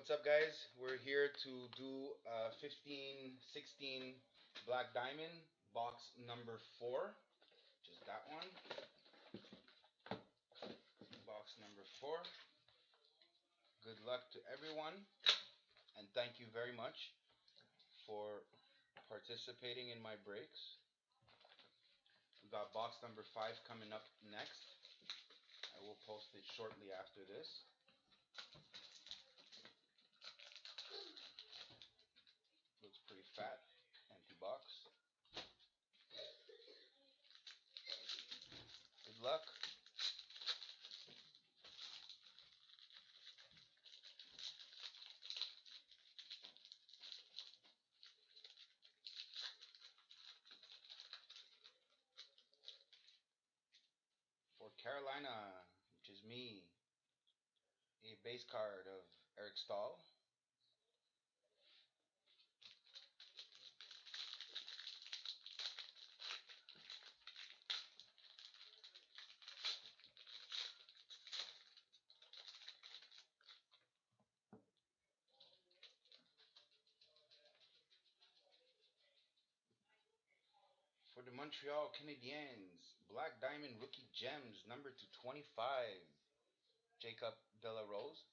What's up, guys? We're here to do 15-16 Black Diamond box number 4. Just that one. Box number 4. Good luck to everyone, and thank you very much for participating in my breaks. We got box number 5 coming up next. I will post it shortly after this. Looks pretty fat. Empty box. Good luck. For Carolina, which is me, a base card of Eric Stahl. For the Montreal Canadiens, Black Diamond Rookie Gems, number 225, Jacob Delarose.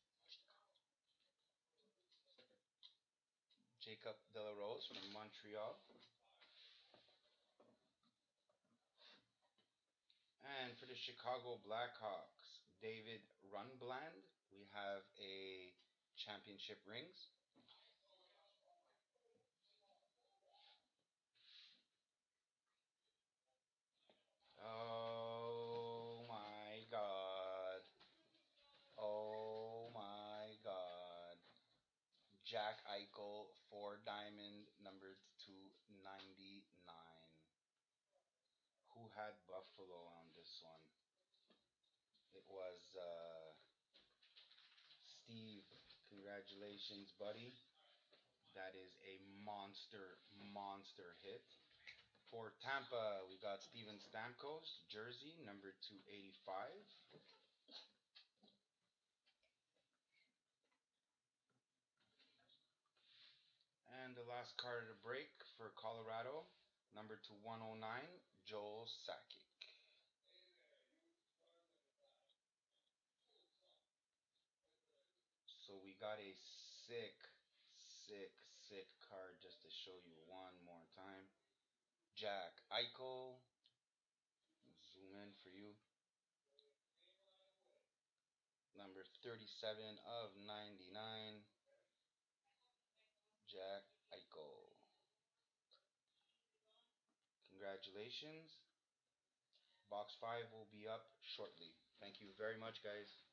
Jacob Delarose from Montreal. And for the Chicago Blackhawks, David Rundbland, we have a championship rings. Oh my god. Oh my god. Jack Eichel, 4 diamond, number 299. Who had Buffalo on this one? It was Steve. Congratulations, buddy. That is a monster hit. For Tampa, we got Steven Stamkos, jersey, number 285. And the last card of the break for Colorado, number 109, Joel Sakic. So we got a sick card just to show you one more time. Jack Eichel. Zoom in for you. Number 37 of 99. Jack Eichel. Congratulations. Box 5 will be up shortly. Thank you very much, guys.